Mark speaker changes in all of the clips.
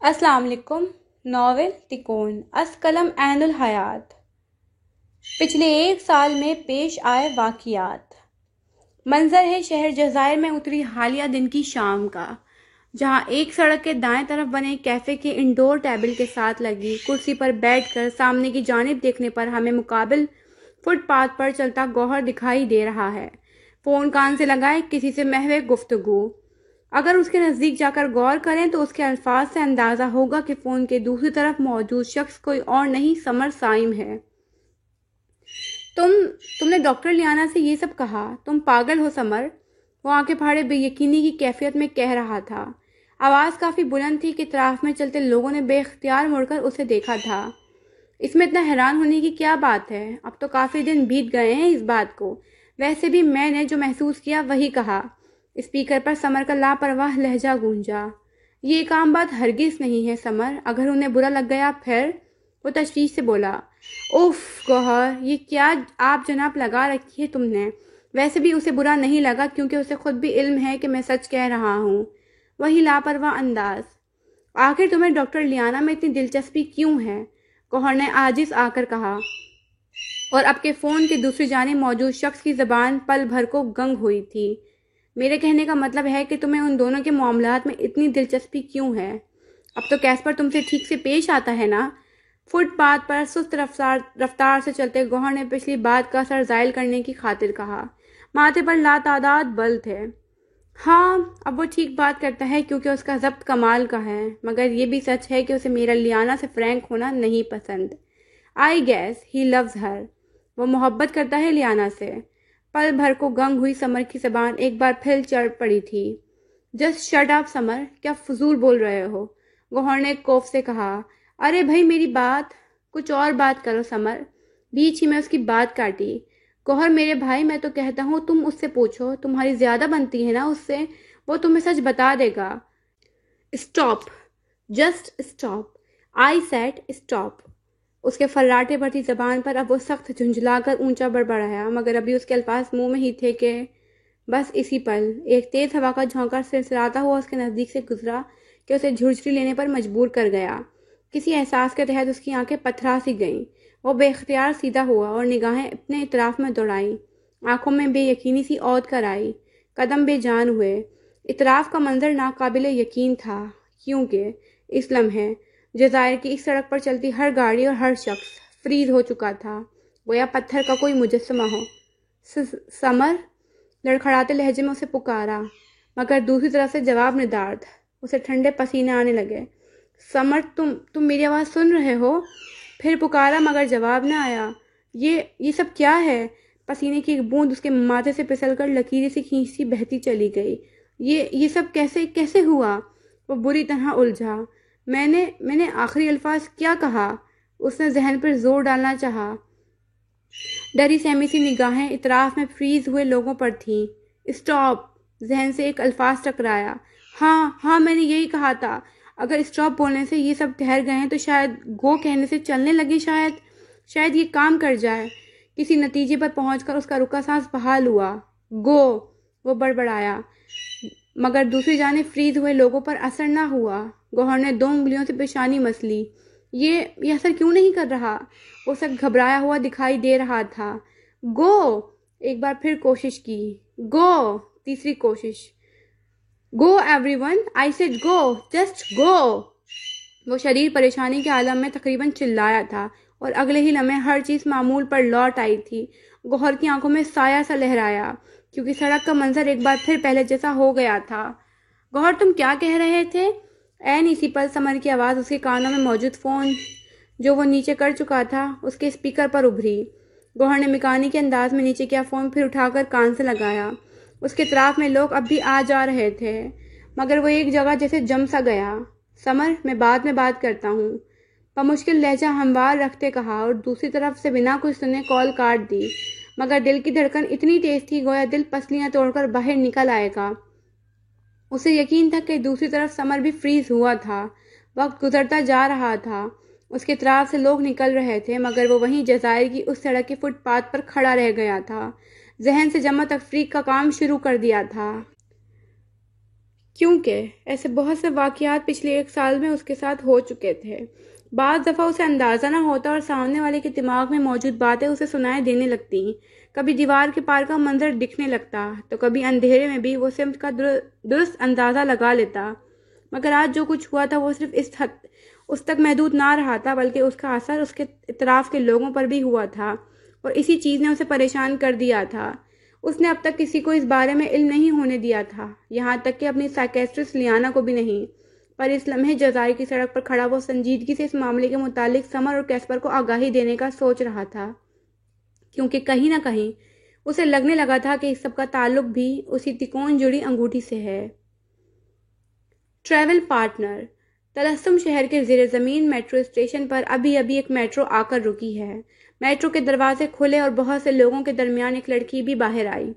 Speaker 1: السلام علیکم۔ ناول تکون از قلم عین الحیات۔ پچھلے ایک سال میں پیش آئے واقعات۔ منظر ہے شہر جزائر میں اتری حالیہ دن کی شام کا، جہاں ایک سڑک کے دائیں طرف بنے کیفے کے انڈور ٹیبل کے ساتھ لگی کرسی پر بیٹھ کر سامنے کی جانب دیکھنے پر ہمیں مقابل فٹ پاتھ پر چلتا گوہر دکھائی دے رہا ہے، فون کان سے لگائے کسی سے محو گفتگو۔ اگر اس کے نزدیک جا کر غور کریں تو اس کے الفاظ سے اندازہ ہوگا کہ فون کے دوسری طرف موجود شخص کوئی اور نہیں، سمر سائم ہے۔ تم نے ڈاکٹر لیانا سے یہ سب کہا؟ تم پاگل ہو سمر، وہ آنکھیں پھاڑے بے یقینی کی کیفیت میں کہہ رہا تھا۔ آواز کافی بلند تھی کہ اطراف میں چلتے لوگوں نے بے اختیار مڑ کر اسے دیکھا تھا۔ اس میں اتنا حیران ہونے کی کیا بات ہے؟ اب تو کافی دن بیت گئے ہیں اس بات کو۔ ویسے بھی میں نے جو محسوس کیا وہی کہا۔ اسپیکر پر سمر کا لاپرواہ لہجہ گونجا۔ یہ ایک عام بات ہرگز نہیں ہے سمر، اگر انہیں برا لگ گیا پھر؟ وہ تشویش سے بولا۔ اوف گوہر، یہ کیا آپ جناب لگا رکھی ہے تم نے؟ ویسے بھی اسے برا نہیں لگا کیونکہ اسے خود بھی علم ہے کہ میں سچ کہہ رہا ہوں۔ وہی لاپرواہ انداز۔ آخر تمہیں ڈاکٹر لیانا میں اتنی دلچسپی کیوں ہے؟ گوہر نے عاجز آ کر کہا، اور اب کے فون کے دوسری جانب موجود شخص کی زبان پل بھر کو گنگ ہوئی تھی۔ میرے کہنے کا مطلب ہے کہ تمہیں ان دونوں کے معاملات میں اتنی دلچسپی کیوں ہے؟ اب تو کیسپر تم سے ٹھیک سے پیش آتا ہے نا؟ فٹ پاتھ پر سست رفتار سے چلتے گوہر نے پچھلی بات کا اثر زائل کرنے کی خاطر کہا۔ ماتھے پر لاتعداد بل تھے۔ ہاں، اب وہ ٹھیک بات کرتا ہے کیونکہ اس کا ضبط کمال کا ہے، مگر یہ بھی سچ ہے کہ اسے میرا لیانا سے فرینک ہونا نہیں پسند۔ آئی گیس ہی لوز ہر، وہ محبت کرتا ہے لیانا سے۔ پل بھر کو گنگ ہوئی سمر کی زبان ایک بار پھر چڑھ پڑی تھی۔ جسٹ شٹ اپ سمر، کیا فضول بول رہے ہو؟ گوہر نے کوف سے کہا۔ ارے بھائی میری بات، کچھ اور بات کرو سمر، بیچ ہی میں اس کی بات کاٹی۔ گوہر میرے بھائی، میں تو کہتا ہوں تم اس سے پوچھو، تمہاری زیادہ بنتی ہے نا اس سے، وہ تمہیں سچ بتا دے گا۔ Stop, just stop, I said stop. اس کے فراٹے بھرتی زبان پر اب وہ سخت جھنجھلا کر اونچا بڑبڑایا، مگر ابھی اس کے الفاظ منہ میں ہی تھے کہ بس اسی پل ایک تیز ہوا کا جھونکا سرسراتا ہوا اس کے نزدیک سے گزرا کہ اسے جھرجھری لینے پر مجبور کر گیا۔ کسی احساس کے تحت اس کی آنکھیں پتھرا سی گئیں۔ وہ بے اختیار سیدھا ہوا اور نگاہیں اپنے اطراف میں دوڑائیں۔ آنکھوں میں بے یقینی سی عود کر آئی، قدم بے جان ہوئے۔ اطراف کا منظر ناقابل یقین تھا، کیونکہ اس لمحے جزائر کی اس سڑک پر چلتی ہر گاڑی اور ہر شخص فریز ہو چکا تھا، گویا پتھر کا کوئی مجسمہ ہو۔ سمر، لڑکھڑاتے لہجے میں اسے پکارا، مگر دوسری طرف سے جواب ندارد۔ اسے ٹھنڈے پسینے آنے لگے۔ سمر، تم میری آواز سن رہے ہو؟ پھر پکارا مگر جواب نہ آیا۔ یہ سب کیا ہے؟ پسینے کی ایک بوند اس کے ماتھے سے پھسل کر لکیریں سی کھینچتی بہتی چلی گئی۔ یہ سب کیسے ہوا؟ وہ بری طرح الجھا۔ میں نے آخری الفاظ کیا کہا؟ اس نے ذہن پر زور ڈالنا چاہا۔ ڈری سہمی سی نگاہیں اطراف میں فریز ہوئے لوگوں پر تھیں۔ اسٹاپ، ذہن سے ایک الفاظ ٹکرایا۔ ہاں میں نے یہی کہا تھا۔ اگر اسٹاپ بولنے سے یہ سب ٹھہر گئے ہیں تو شاید گو کہنے سے چلنے لگے، شاید یہ کام کر جائے۔ کسی نتیجے پر پہنچ کر اس کا رکا سانس بحال ہوا۔ گو، وہ بڑبڑایا، مگر دوسری جانب فریز ہوئے لوگوں پر اثر نہ ہوا۔ گوہر نے 2 انگلیوں سے پیشانی مس لی۔ یہ اثر کیوں نہیں کر رہا؟ وہ سب گھبرایا ہوا دکھائی دے رہا تھا۔ گو، ایک بار پھر کوشش کی۔ گو، تیسری کوشش۔ Go every one, I said go, just go. وہ شدید پریشانی کے عالم میں تقریباً چلایا تھا، اور اگلے ہی لمحے ہر چیز معمول پر لوٹ آئی تھی۔ گوہر کی آنکھوں میں سایہ سا لہرایا، کیونکہ سڑک کا منظر ایک بار پھر پہلے جیسا ہو گیا تھا۔ گوہر، تم کیا کہہ رہے تھے؟ عین اسی پل سمر کی آواز اس کے کانوں میں موجود فون جو وہ نیچے کر چکا تھا اس کے اسپیکر پر ابھری۔ گوہر نے میکانیکی انداز میں نیچے کیا فون پھر اٹھا کر کان سے لگایا۔ اس کے اطراف میں لوگ اب بھی آ جا رہے تھے، مگر وہ ایک جگہ جیسے جم سا گیا۔ سمر، میں بعد میں بات کرتا ہوں، بمشکل لہجہ ہموار رکھتے کہا، اور دوسری طرف سے بنا کچھ سنے کال کاٹ دی، مگر دل کی دھڑکن اتنی تیز تھی گویا دل پسلیاں توڑ کر باہر نکل آئے گا۔ اسے یقین تھا کہ دوسری طرف سمر بھی فریز ہوا تھا۔ وقت گزرتا جا رہا تھا، اس کے اطراف سے لوگ نکل رہے تھے، مگر وہ وہیں جزائر کی اس سڑک کے فٹ پاتھ پر کھڑا رہ گیا تھا۔ ذہن سے جمع تفریق کا کام شروع کر دیا تھا۔ کیونکہ ایسے بہت سے واقعات پچھلے 1 سال میں اس کے ساتھ ہو چکے تھے۔ بعض دفعہ اسے اندازہ نہ ہوتا اور سامنے والے کے دماغ میں موجود باتیں اسے سنائی دینے لگتی۔ کبھی دیوار کے پار کا منظر دکھنے لگتا تو کبھی اندھیرے میں بھی وہ سمت کا درست اندازہ لگا لیتا۔ مگر آج جو کچھ ہوا تھا وہ صرف اس تک محدود نہ رہا تھا، بلکہ اس کا اثر اس کے اطراف کے لوگوں پر بھی ہوا تھا، اور اسی چیز نے اسے پریشان کر دیا تھا۔ اس نے اب تک کسی کو اس بارے میں علم نہیں ہونے دیا تھا، یہاں تک کہ اپنی سائیکیٹرسٹ لیانا کو بھی نہیں۔ پر اس لمحے جزائر کی سڑک پر کھڑا وہ سنجیدگی سے اس معاملے کے متعلق سمر اور کیسپر کو آگاہی دینے کا سوچ رہا تھا، کیونکہ کہیں نہ کہیں اسے لگنے لگا تھا کہ اس سب کا تعلق بھی اسی تکون جڑی انگوٹھی سے ہے۔ Travel partner. تلسم شہر کے زیر زمین میٹرو اسٹیشن پر ابھی ایک میٹرو آ کر رکی ہے۔ میٹرو کے دروازے کھلے اور بہت سے لوگوں کے درمیان ایک لڑکی بھی باہر آئی،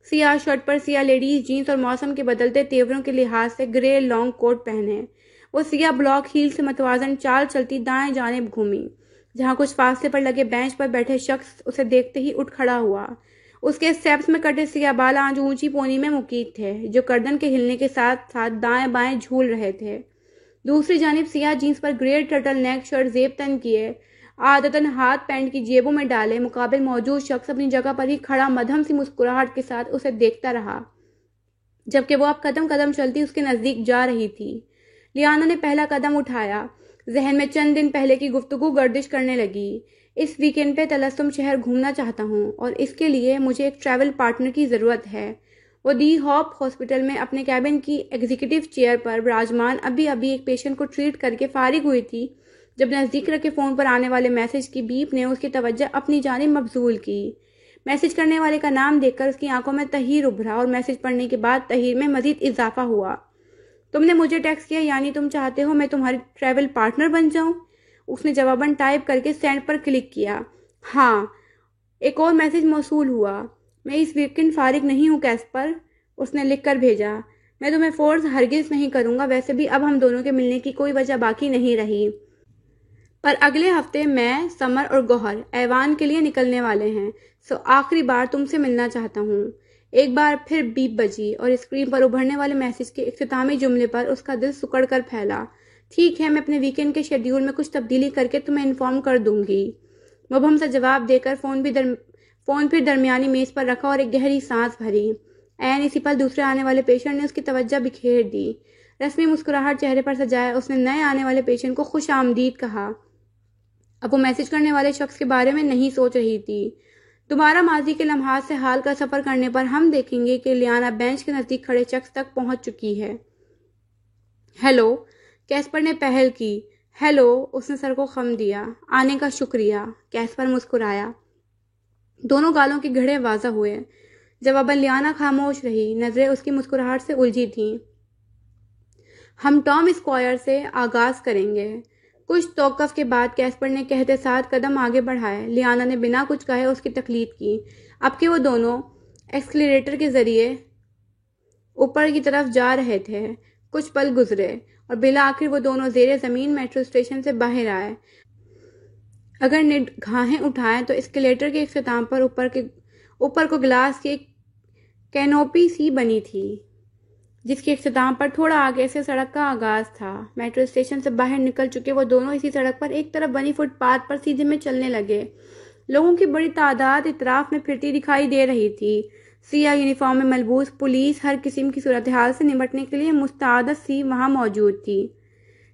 Speaker 1: سیاہ شرٹ پر سیاہ لیڈیز جینس اور موسم کے بدلتے تیوروں کے لحاظ سے گرے لانگ کوٹ پہنے۔ وہ سیاہ بلاک ہیل سے متوازن چال چلتی دائیں جانب گھومی، جہاں کچھ فاصلے پر لگے بینچ پر بیٹھے شخص اسے دیکھتے ہی اٹھ کھڑا ہوا۔ اس کے اسٹیپس میں کٹے سیاہ بال آج اونچی پونی میں مقید تھے، جو گردن کے ہلنے کے ساتھ ساتھ دائیں بائیں جھول رہے تھے۔ دوسری جانب سیاہ جینس پر گرے ٹرٹل نیک شرٹ زیب تن کیے، عادتاً ہاتھ پینٹ کی جیبوں میں ڈالے مقابل موجود شخص اپنی جگہ پر ہی کھڑا مدھم سی مسکراہٹ کے ساتھ اسے دیکھتا رہا، جبکہ وہ اب قدم قدم چلتی اس کے نزدیک جا رہی تھی۔ لیانا نے پہلا قدم اٹھایا، ذہن میں چند دن پہلے کی گفتگو گردش کرنے لگی۔ اس ویکینڈ پہ تلسم شہر گھومنا چاہتا ہوں، اور اس کے لیے مجھے ایک ٹریول پارٹنر کی ضرورت ہے۔ وہ دی ہوپ ہاسپٹل میں اپنے کیبن کی ایگزیکٹو چیئر پر براجمان ابھی ایک پیشنٹ کو ٹریٹ کر کے فارغ ہوئی تھی، جب نزدیک رکھے فون پر آنے والے میسج کی بیپ نے اس کی توجہ اپنی جانب مبذول کی۔ میسج کرنے والے کا نام دیکھ کر اس کی آنکھوں میں تحیر ابھرا، اور میسج پڑھنے کے بعد تحیر میں مزید اضافہ ہوا۔ تم نے مجھے ٹیکسٹ کیا، یعنی تم چاہتے ہو میں تمہاری ٹریول پارٹنر بن جاؤں؟ اس نے جواباً ٹائپ کر کے سینڈ پر کلک کیا۔ ہاں۔ ایک اور میسج موصول ہوا۔ میں اس ویکینڈ فارغ نہیں ہوں کیسپر، اس نے لکھ کر بھیجا۔ میں تمہیں فورس ہرگز نہیں کروں گا، ویسے بھی اب ہم دونوں کے ملنے کی کوئی وجہ باقی نہیں رہی۔ پر اگلے ہفتے میں، سمر اور گوہر ایوان کے لیے نکلنے والے ہیں، سو آخری بار تم سے ملنا چاہتا ہوں۔ ایک بار پھر بیپ بجی، اور اسکرین پر ابھرنے والے میسج کے اختتامی جملے پر اس کا دل سکڑ کر پھیلا۔ ٹھیک ہے، میں اپنے ویکینڈ کے شیڈیول میں کچھ تبدیلی کر کے تمہیں انفارم کر دوں گی۔ مبہم سا جواب دے کر فون پھر درمیانی میز پر رکھا اور ایک گہری سانس بھری۔ عین اسی پل دوسرے آنے والے پیشنٹ نے اس کی توجہ بکھیر دی۔ رسمی مسکراہٹ چہرے پر سجائے اس نے نئے آنے والے پیشنٹ کو خوش آمدید کہا۔ اب وہ میسج کرنے والے شخص کے بارے میں نہیں سوچ رہی تھی۔ دوبارہ ماضی کے لمحات سے حال کا سفر کرنے پر ہم دیکھیں گے کہ لیانا بینچ کے نزدیک کھڑے شخص تک پہنچ چکی ہے۔ ہیلو، کیسپر نے پہل کی۔ ہیلو، اس نے سر کو خم دیا۔ آنے کا شکریہ، کیسپر مسکرایا۔ دونوں گالوں کے گھڑے واضح ہوئے۔ جواباً لیانا خاموش رہی، نظریں اس کی مسکراہٹ سے الجھی تھیں۔ ہم ٹام اسکوائر سے آغاز کریں گے۔ کچھ توقف کے بعد کیسپر نے کہتے ساتھ قدم آگے بڑھائے۔ لیانا نے بنا کچھ کہے اس کی تقلید کی۔ اب کہ وہ دونوں ایکسیلریٹر کے ذریعے اوپر کی طرف جا رہے تھے، کچھ پل گزرے، اور بالآخر وہ دونوں زیر زمین میٹرو اسٹیشن سے باہر آئے۔ اگر نگاہیں اٹھائیں تو اسکیلیٹر کے اختتام پر اوپر کو گلاس کی ایک کینوپی سی بنی تھی، جس کے اختتام پر تھوڑا آگے سے سڑک کا آغاز تھا۔ میٹرو اسٹیشن سے باہر نکل چکے وہ دونوں اسی سڑک پر ایک طرف بنی فٹ پاتھ پر سیدھے میں چلنے لگے۔ لوگوں کی بڑی تعداد اطراف میں پھرتی دکھائی دے رہی تھی۔ سیاہ یونیفارم میں ملبوس پولیس ہر قسم کی صورتحال سے نمٹنے کے لیے مستعد سی وہاں موجود تھی۔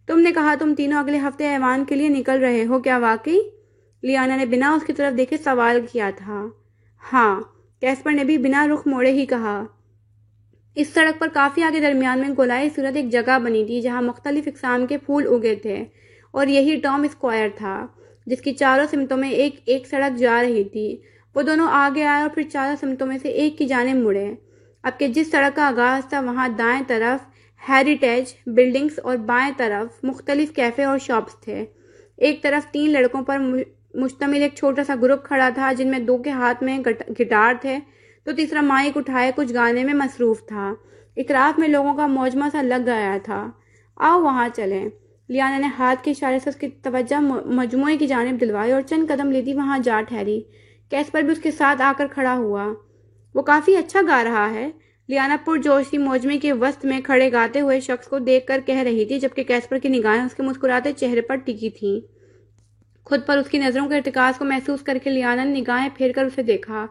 Speaker 1: تم نے کہا تم تینوں اگلے ہفتے ایوان کے لیے نکل رہے ہو، کیا واقعی؟ لیانا نے بنا اس کی طرف دیکھے سوال کیا تھا۔ ہاں، کیسپر نے بھی بنا رخ موڑے ہی کہا۔ اس سڑک پر کافی آگے درمیان میں گولائی صورت ایک جگہ بنی تھی جہاں مختلف اقسام کے پھول اگے تھے، اور یہی ٹام اسکوائر تھا، جس کی چاروں سمتوں میں ایک سڑک جا رہی تھی۔ وہ دونوں آگے آئے اور پھر چاروں سمتوں میں سے ایک کی جانب مڑے۔ اب کہ جس سڑک کا آغاز تھا وہاں دائیں طرف ہیریٹیج بلڈنگز اور بائیں طرف مختلف کیفے اور شاپس تھے۔ ایک طرف 3 لڑکوں پر مشتمل ایک چھوٹا سا گروپ کھڑا تھا، جن میں 2 کے ہاتھ میں گٹار تھے تو تیسرا مائک اٹھائے کچھ گانے میں مصروف تھا۔ اطراف میں لوگوں کا موجمع سا لگ گیا تھا۔ آؤ وہاں چلیں۔ لیانا نے ہاتھ کے اشارے سے اس کی توجہ مجموعے کی جانب دلوائی اور چند قدم لیتی وہاں جا ٹھہری۔ کیسپر بھی اس کے ساتھ آ کر کھڑا ہوا۔ وہ کافی اچھا گا رہا ہے، لیانا پرجوشی موجمے کے وسط میں کھڑے گاتے ہوئے شخص کو دیکھ کر کہہ رہی تھی، جبکہ کیسپر کی نگاہیں اس کے مسکراتے چہرے پر ٹکی تھیں۔ خود پر اس کی نظروں کے ارتکاز کو محسوس کر کے لیانا نے نگاہیں پھیر کر اسے دیکھا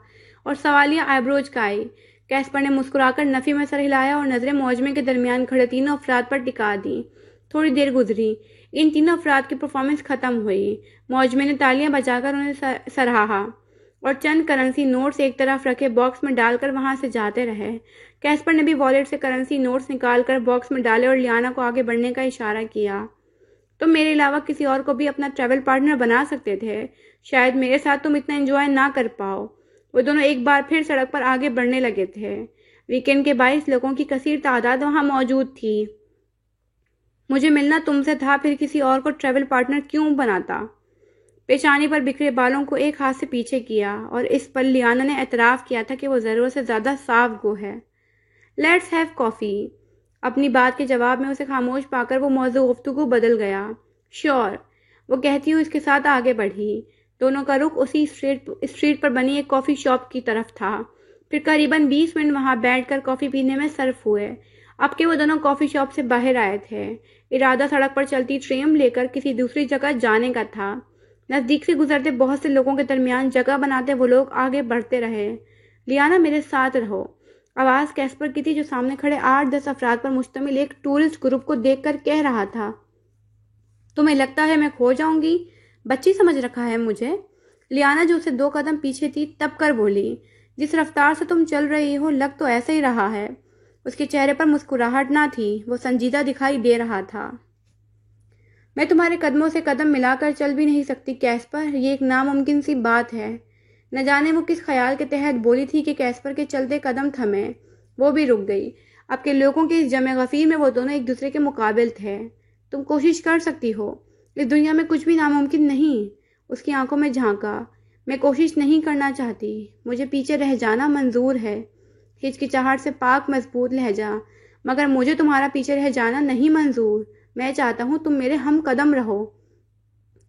Speaker 1: اور سوالیہ آئیبرو اچکائی۔ کیسپر نے مسکرا کر نفی میں سر ہلایا اور نظریں موجمے کے درمیان کھڑے تینوں افراد پر ٹکا دیں۔ تھوڑی دیر گزری، ان تینوں افراد کی پرفارمنس ختم ہوئی۔ موجمے نے تالیاں بجا کر انہیں سراہا اور چند کرنسی نوٹس ایک طرف رکھے باکس میں ڈال کر وہاں سے جاتے رہے۔ کیسپر نے بھی والیٹ سے کرنسی نوٹس نکال کر باکس میں ڈالے اور لیانا کو آگے بڑھنے کا اشارہ کیا۔ تم میرے علاوہ کسی اور کو بھی اپنا ٹریول پارٹنر بنا سکتے تھے، شاید میرے ساتھ تم اتنا انجوائے نہ کر پاؤ۔ وہ دونوں ایک بار پھر سڑک پر آگے بڑھنے لگے تھے۔ ویکینڈ کے باعث لوگوں کی کثیر تعداد وہاں موجود تھی۔ مجھے ملنا تم سے تھا، پھر کسی اور کو ٹریول پارٹنر کیوں بناتا؟ پیشانی پر بکھرے بالوں کو ایک ہاتھ سے پیچھے کیا اور اس پر لیانا نے اعتراف کیا تھا کہ وہ ضرورت سے زیادہ صاف گو ہے۔ لیٹس ہیو کافی۔ اپنی بات کے جواب میں اسے خاموش پا کر وہ موضوع گفتگو بدل گیا۔ شور، وہ کہتی ہوئی اس کے ساتھ آگے بڑھی۔ دونوں کا رخ اسی اسٹریٹ پر بنی ایک کافی شاپ کی طرف تھا۔ پھر قریباً 20 منٹ وہاں بیٹھ کر کافی پینے میں صرف ہوئے۔ اب کہ وہ دونوں کافی شاپ سے باہر آئے تھے، ارادہ سڑک پر چلتی ٹریم لے کر کسی دوسری جگہ جانے کا تھا۔ نزدیک سے گزرتے بہت سے لوگوں کے درمیان جگہ بناتے وہ لوگ آگے بڑھتے رہے۔ لیانا، میرے ساتھ رہو، آواز کیسپر کی تھی، جو سامنے کھڑے 8-10 افراد پر مشتمل ایک ٹورسٹ گروپ کو دیکھ کر کہہ رہا تھا۔ تمہیں لگتا ہے میں کھو جاؤں گی؟ بچی سمجھ رکھا ہے مجھے؟ لیانا، جو اسے 2 قدم پیچھے تھی، تب کر بولی، جس رفتار سے تم چل رہی ہو لگ تو ایسا ہی رہا ہے۔ اس کے چہرے پر مسکراہٹ نہ تھی، وہ سنجیدہ دکھائی دے رہا تھا۔ میں تمہارے قدموں سے قدم ملا کر چل بھی نہیں سکتی کیسپر، یہ ایک ناممکن سی بات ہے۔ نہ جانے وہ کس خیال کے تحت بولی تھی کہ کیسپر کے چلتے قدم تھمے۔ وہ بھی رک گئی۔ اب کے لوگوں کے اس جمع غفیر میں وہ دونوں ایک دوسرے کے مقابل تھے۔ تم کوشش کر سکتی ہو، اس دنیا میں کچھ بھی ناممکن نہیں۔ اس کی آنکھوں میں جھانکا۔ میں کوشش نہیں کرنا چاہتی، مجھے پیچھے رہ جانا منظور ہے، ہچکچاہٹ سے پاک مضبوط لہجہ، مگر مجھے تمہارا پیچھے رہ جانا نہیں منظور۔ میں چاہتا ہوں تم میرے ہم قدم رہو۔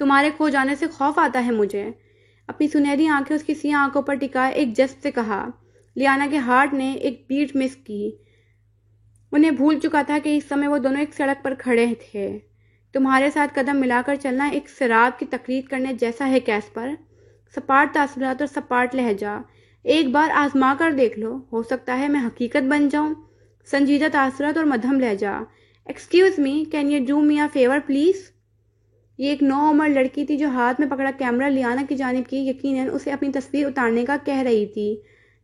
Speaker 1: تمہارے کھو جانے سے خوف آتا ہے مجھے۔ اپنی سنہری آنکھیں اس کی سیاہ آنکھوں پر ٹکائے ایک جذب سے کہا۔ لیانا کے ہارٹ نے ایک بیٹ مس کی۔ انہیں بھول چکا تھا کہ اس سمے وہ دونوں ایک سڑک پر کھڑے تھے۔ تمہارے ساتھ قدم ملا کر چلنا ایک سراب کی تقلید کرنے جیسا ہے کیسپر۔ سپاٹ تاثرات اور سپاٹ لہجہ، ایک بار آزما کر دیکھ لو، ہو سکتا ہے میں حقیقت بن جاؤں۔ سنجیدہ تاثرات اور مدھم لہجہ، excuse me, can you do me a fever please? یہ ایک نوعمر لڑکی تھی جو ہاتھ میں پکڑا کیمرہ لیانا کی جانب کی یقیناً اسے اپنی تصویر اتارنے کا کہہ رہی تھی۔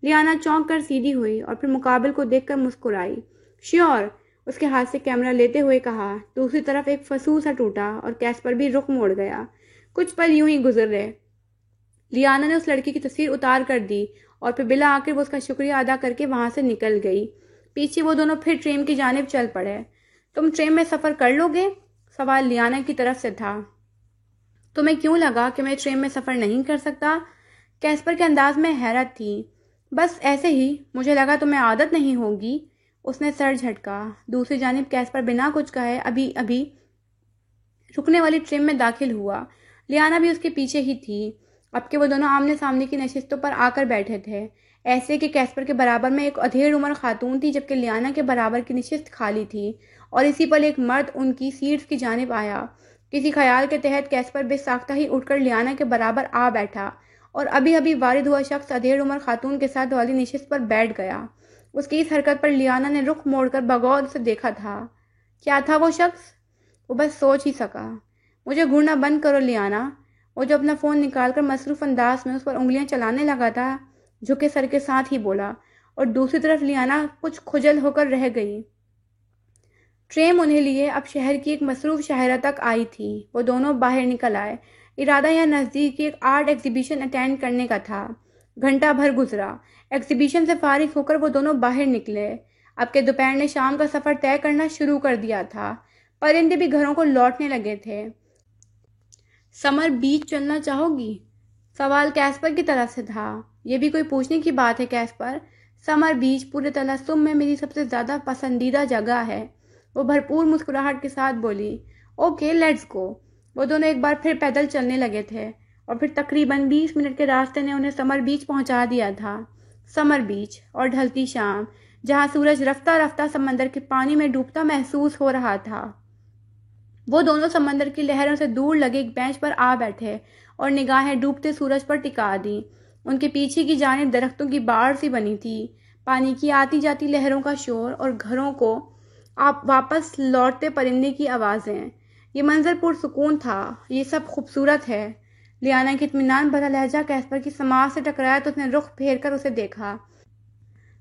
Speaker 1: لیانا چونک کر سیدھی ہوئی اور پھر مقابل کو دیکھ کر مسکرائی۔ شیور، اس کے ہاتھ سے کیمرہ لیتے ہوئے کہا۔ دوسری طرف ایک فسوں سا ٹوٹا اور کیسپر بھی رخ موڑ گیا۔ کچھ پل یوں ہی گزر رہے۔ لیانا نے اس لڑکی کی تصویر اتار کر دی اور پھر بلا آخر وہ اس کا شکریہ ادا کر کے وہاں سے نکل گئی۔ پیچھے وہ دونوں پھر ٹرین کی جانب چل پڑے۔ تم ٹرین میں سفر کر لو گے؟ سوال لیانا کی طرف سے تھا۔ تمہیں کیوں لگا کہ میں ٹرین میں سفر نہیں کر سکتا؟ کیسپر کے انداز میں حیرت تھی۔ بس ایسے ہی، مجھے لگا تمہیں عادت نہیں ہوگی۔ اس نے سر جھٹکا۔ دوسری جانب کیسپر بنا کچھ کہے ابھی رکنے والی ٹرین میں داخل ہوا۔ لیانا بھی اس کے پیچھے ہی تھی۔ اب کہ وہ دونوں آمنے سامنے کی نشستوں پر آ کر بیٹھے تھے، ایسے کہ کیسپر کے برابر میں ایک ادھیڑ عمر خاتون تھی، جبکہ لیانا کے برابر کی نشست خالی تھی، اور اسی پر ایک مرد ان کی سیٹس کی جانب آیا۔ کسی خیال کے تحت کیسپر بے ساختہ ہی اٹھ کر لیانا کے برابر آ بیٹھا اور ابھی وارد ہوا شخص ادھیڑ عمر خاتون کے ساتھ والی نشست پر بیٹھ گیا۔ اس کی اس حرکت پر لیانا نے رخ موڑ کر بغور سے دیکھا تھا۔ کیا تھا وہ شخص؟ وہ بس سوچ ہی سکا۔ مجھے گھورنا بند کرو لیانا۔ وہ جو اپنا فون نکال کر مصروف انداز میں اس پر انگلیاں چلانے لگا تھا، جھکے سر کے ساتھ ہی بولا، اور دوسری طرف لیانا کچھ کھجل ہو کر رہ گئی۔ ٹرین انہیں لیے اب شہر کی ایک مصروف شاہراہ تک آئی تھی۔ وہ دونوں باہر نکل آئے۔ ارادہ یہاں نزدیک ایک آرٹ ایگزیبیشن اٹینڈ کرنے کا تھا۔ گھنٹہ بھر گزرا۔ ایگزیبیشن سے فارغ ہو کر وہ دونوں باہر نکلے۔ اب کے دوپہر نے شام کا سفر طے کرنا شروع کر دیا تھا۔ پرندے بھی گھروں کو لوٹنے لگے تھے۔ سمر بیچ چلنا چاہو گی؟ سوال کیسپر کی طرف سے تھا۔ یہ بھی کوئی پوچھنے کی بات ہے کیسپر؟ سمر بیچ پورے تلسم میں میری سب سے زیادہ پسندیدہ جگہ ہے، وہ بھرپور مسکراہٹ کے ساتھ بولی۔ Okay, let's go. وہ دونوں ایک بار پھر پیدل چلنے لگے تھے اور پھر تقریباً 20 منٹ کے راستے نے انہیں سمر بیچ پہنچا دیا تھا۔ سمر بیچ اور ڈھلتی شام، جہاں سورج رفتہ رفتہ سمندر کے پانی میں ڈوبتا محسوس ہو رہا تھا۔ وہ دونوں سمندر کی لہروں سے دور لگے ایک بینچ پر آ بیٹھے اور نگاہیں ڈوبتے سورج پر ٹکا دیں۔ ان کے پیچھے کی جانب درختوں کی باڑ سی بنی تھی، پانی کی آتی جاتی لہروں کا شور اور گھروں کو واپس لوٹتے پرندے کی آوازیں۔ یہ منظر پرسکون تھا۔ یہ سب خوبصورت ہے۔ لیانا کے اطمینان بھرا لہجہ کیسپر کی سماعت سے ٹکرایا تو اس نے رخ پھیر کر اسے دیکھا،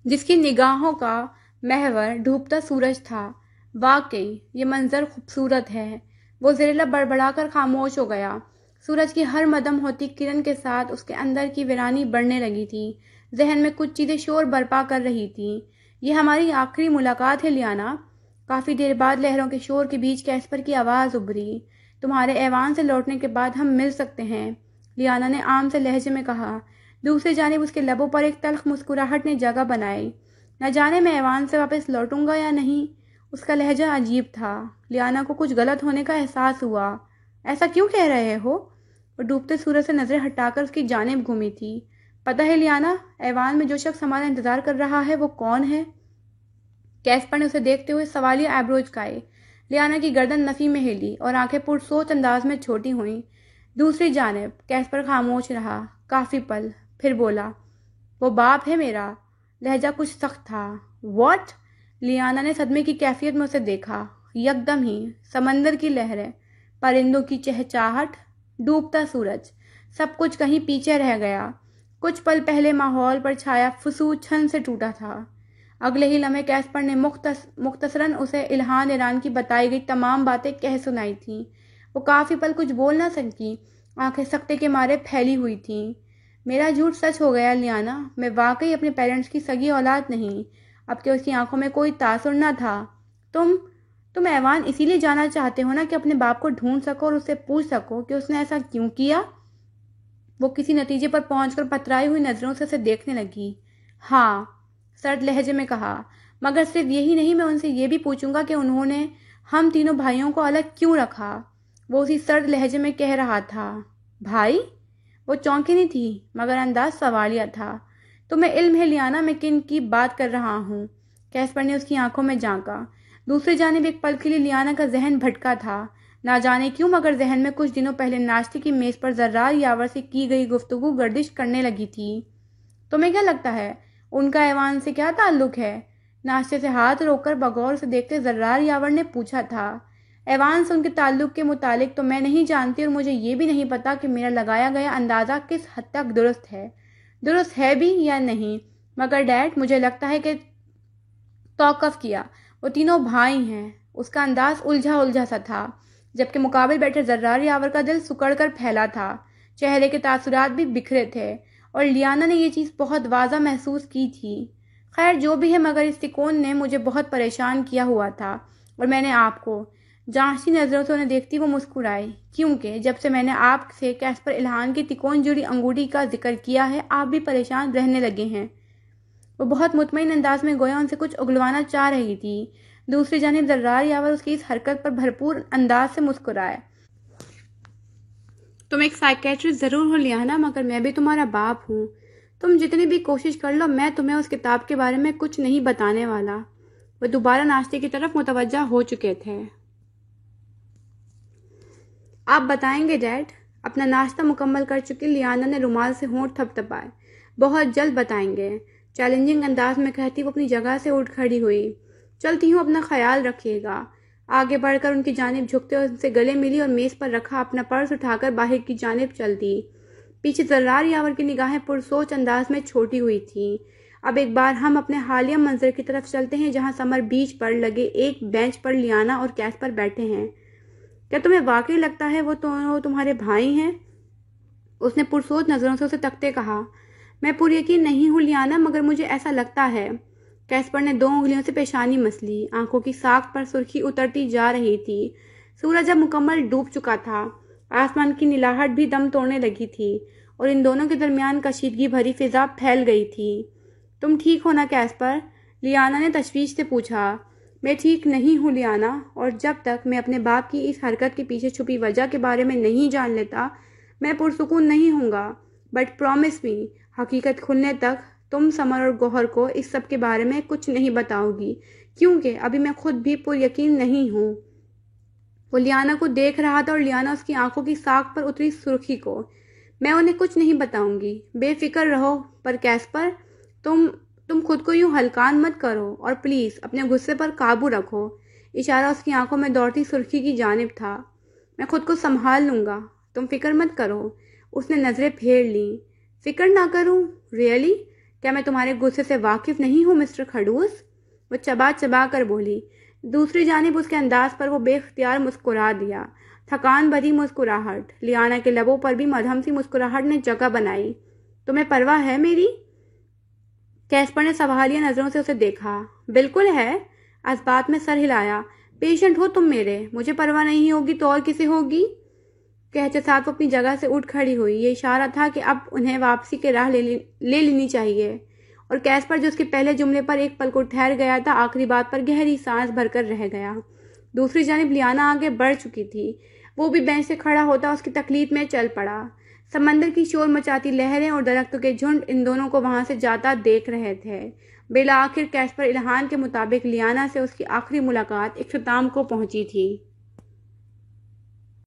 Speaker 1: جس کی نگاہوں کا محور ڈوبتا سورج تھا۔ واقعی یہ منظر خوبصورت ہے۔ وہ زیر لب بڑبڑا کر خاموش ہو گیا۔ سورج کی ہر مدم ہوتی کرن کے ساتھ اس کے اندر کی ویرانی بڑھنے لگی تھی۔ ذہن میں کچھ چیزیں شور برپا کر رہی تھیں۔ یہ ہماری آخری ملاقات ہے لیانا۔ کافی دیر بعد لہروں کے شور کے بیچ کیسپر کی آواز ابھری۔ تمہارے ایوان سے لوٹنے کے بعد ہم مل سکتے ہیں، لیانا نے عام سے لہجے میں کہا۔ دوسری جانب اس کے لبوں پر ایک تلخ مسکراہٹ نے جگہ بنائی۔ نہ جانے میں ایوان سے واپس لوٹوں گا یا نہیں۔ اس کا لہجہ عجیب تھا۔ لیانا کو کچھ غلط ہونے کا احساس ہوا۔ ایسا کیوں کہہ رہے ہو؟ وہ ڈوبتے سورج سے نظریں ہٹا کر اس کی جانب گھومی تھی۔ پتہ ہے لیانا، ایوان میں جو شخص ہمارا انتظار کر رہا ہے وہ کون ہے؟ کیسپر نے اسے دیکھتے ہوئے سوالیہ آئیبرو اچکائے۔ لیانا کی گردن نفی میں ہلی اور آنکھیں پرسوچ انداز میں چھوٹی ہوئیں۔ دوسری جانب کیسپر خاموش رہا کافی پل، پھر بولا، وہ باپ ہے میرا۔ لہجہ کچھ سخت تھا۔ واٹ؟ لیانا نے صدمے کی کیفیت میں اسے دیکھا۔ یکدم ہی سمندر کی لہریں، پرندوں کی چہچہاہٹ، ڈوبتا سورج، سب کچھ کہیں پیچھے رہ گیا۔ کچھ پل پہلے ماحول پر چھایا فسوس چھن سے ٹوٹا تھا۔ اگلے ہی لمحے کیسپر نے مختصراً اسے الہان ایران کی بتائی گئی تمام باتیں کہہ سنائی تھیں۔ وہ کافی پل کچھ بول نہ سکی، آنکھیں سکتے کے مارے پھیلی ہوئی تھیں۔ میرا جھوٹ سچ ہو گیا لیانا، میں واقعی اپنے پیرنٹس کی سگی اولاد نہیں۔ اب کہ اس کی آنکھوں میں کوئی تاثر نہ تھا۔ تم ایوان اسی لیے جانا چاہتے ہو نا کہ اپنے باپ کو ڈھونڈ سکو اور اس سے پوچھ سکو کہ اس نے ایسا کیوں کیا؟ وہ کسی نتیجے پر پہنچ کر پترائی ہوئی نظروں سے اسے دیکھنے لگی۔ ہاں، سرد لہجے میں کہا، مگر صرف یہی نہیں، میں ان سے یہ بھی پوچھوں گا کہ انہوں نے ہم تینوں بھائیوں کو الگ کیوں رکھا۔ وہ اسی سرد لہجے میں کہہ رہا تھا۔ بھائی؟ وہ چونکی نہیں تھی مگر انداز سوالیہ تھا۔ تمہیں علم ہے لیانا میں کن کی بات کر رہا ہوں؟ کیسپر نے اس کی آنکھوں میں جھانکا۔ دوسری جانب ایک پل کے لیے لیانا کا ذہن بھٹکا تھا۔ نہ جانے کیوں مگر ذہن میں کچھ دنوں پہلے ناشتے کی میز پر زرار یاور سے کی گئی گفتگو گردش کرنے لگی تھی۔ تمہیں کیا لگتا ہے ان کا ایوان سے کیا تعلق ہے؟ ناشتے سے ہاتھ روک کر بغور سے دیکھتے زرار یاور نے پوچھا تھا۔ ایوان سے ان کے تعلق کے متعلق تو میں نہیں جانتی، اور مجھے یہ بھی نہیں پتا کہ میرا لگایا گیا اندازہ کس حد تک درست ہے بھی یا نہیں، مگر ڈیڈ مجھے لگتا ہے کہ توقف کیا، وہ تینوں بھائی ہیں۔ اس کا انداز الجھا سا تھا، جبکہ مقابل بیٹھے زرار یاور کا دل سکڑ کر پھیلا تھا۔ چہرے کے تاثرات بھی بکھرے تھے اور لیانا نے یہ چیز بہت واضح محسوس کی تھی۔ خیر جو بھی ہے، مگر اس تکون نے مجھے بہت پریشان کیا ہوا تھا، اور میں نے آپ کو جانچتی نظروں سے انہیں دیکھتی وہ مسکرائی، کیونکہ جب سے میں نے آپ سے کیسپر الہان کی تکون جڑی انگوٹھی کا ذکر کیا ہے، آپ بھی پریشان رہنے لگے ہیں۔ وہ بہت مطمئن انداز میں گویا ان سے کچھ اگلوانا چاہ رہی تھی۔ دوسری جانب زرار یاور اس کی اس حرکت پر بھرپور انداز سے مسکرائے۔ تم ایک سائیکیٹرسٹ ضرور ہو لیانا، مگر میں بھی تمہارا باپ ہوں۔ تم جتنی بھی کوشش کر لو، میں تمہیں اس کتاب کے بارے میں کچھ نہیں بتانے والا۔ وہ دوبارہ ناشتے کی طرف متوجہ ہو چکے تھے۔ آپ بتائیں گے ڈیڈ؟ اپنا ناشتہ مکمل کر چکی لیانا نے رومال سے ہونٹ تھپتھپائے۔ بہت جلد بتائیں گے، چیلنجنگ انداز میں کہتی وہ اپنی جگہ سے اٹھ کھڑی ہوئی۔ چلتی ہوں، اپنا خیال رکھیے گا۔ آگے بڑھ کر ان کی جانب جھکتے ان سے گلے ملی اور میز پر رکھا اپنا پرس اٹھا کر باہر کی جانب چل دی۔ پیچھے زرار یاور کی نگاہیں پرسوچ انداز میں چھوٹی ہوئی تھیں۔ اب ایک بار ہم اپنے حالیہ منظر کی طرف چلتے ہیں، جہاں سمر بیچ پر لگے ایک بینچ پر لیانا اور کیسپر بیٹھے ہیں۔ کیا تمہیں واقعی لگتا ہے وہ تمہارے بھائی ہیں؟ اس نے پرسوچ نظروں سے اسے تکتے کہا۔ میں پر یقین نہیں ہوں لیانا، مگر مجھے ایسا لگتا ہے۔ کیسپر نے 2 انگلیوں سے پیشانی مس لی۔ آنکھوں کی ساکھ پر سرخی اترتی جا رہی تھی۔ سورج اب مکمل ڈوب چکا تھا۔ آسمان کی نیلاہٹ بھی دم توڑنے لگی تھی اور ان دونوں کے درمیان کشیدگی بھری فضا پھیل گئی تھی۔ تم ٹھیک ہو نا کیسپر؟ لیانا نے تشویش سے پوچھا۔ میں ٹھیک نہیں ہوں لیانا، اور جب تک میں اپنے باپ کی اس حرکت کے پیچھے چھپی وجہ کے بارے میں نہیں جان لیتا، میں پرسکون نہیں ہوں گا۔ بٹ پرامس می، حقیقت کھلنے تک تم سمر اور گوہر کو اس سب کے بارے میں کچھ نہیں بتاؤ گی، کیونکہ ابھی میں خود بھی پر یقین نہیں ہوں۔ وہ لیانا کو دیکھ رہا تھا اور لیانا اس کی آنکھوں کی ساکھ پر اتری سرخی کو۔ میں انہیں کچھ نہیں بتاؤں گی، بے فکر رہو۔ پر کیسپر، تم خود کو یوں ہلکان مت کرو اور پلیز اپنے غصے پر قابو رکھو۔ اشارہ اس کی آنکھوں میں دوڑتی سرخی کی جانب تھا۔ میں خود کو سنبھال لوں گا، تم فکر مت کرو۔ اس نے نظریں پھیر لیں۔ فکر نہ کروں؟ ریئلی؟ کیا میں تمہارے غصے سے واقف نہیں ہوں مسٹر خڑوس؟ وہ چبا چبا کر بولی۔ دوسری جانب اس کے انداز پر وہ بے اختیار مسکرا دیا، تھکان بھری مسکراہٹ۔ لیانا کے لبوں پر بھی مدھم سی مسکراہٹ نے جگہ بنائی۔ تمہیں پرواہ ہے میری؟ کیسپر نے سوالیہ نظروں سے اسے دیکھا۔ بالکل ہے، اثبات میں سر ہلایا۔ پیشنٹ ہو تم میرے، مجھے پرواہ نہیں ہوگی تو اور کسے ہوگی؟ کہتے ساتھ وہ اپنی جگہ سے اٹھ کھڑی ہوئی۔ یہ اشارہ تھا کہ اب انہیں واپسی کے راہ لے لینی چاہیے، اور کیسپر جو اس کے پہلے جملے پر ایک پل کو ٹھہر گیا تھا، آخری بات پر گہری سانس بھر کر رہ گیا۔ دوسری جانب لیانا آگے بڑھ چکی تھی۔ وہ بھی بینچ سے کھڑا ہوتا اس کی تقلید میں چل پڑا۔ سمندر کی شور مچاتی لہریں اور درختوں کے جھنڈ ان دونوں کو وہاں سے جاتا دیکھ رہے تھے۔ بالآخر کیسپر الہان کے مطابق لیانا سے اس کی آخری ملاقات اختتام کو پہنچی تھی۔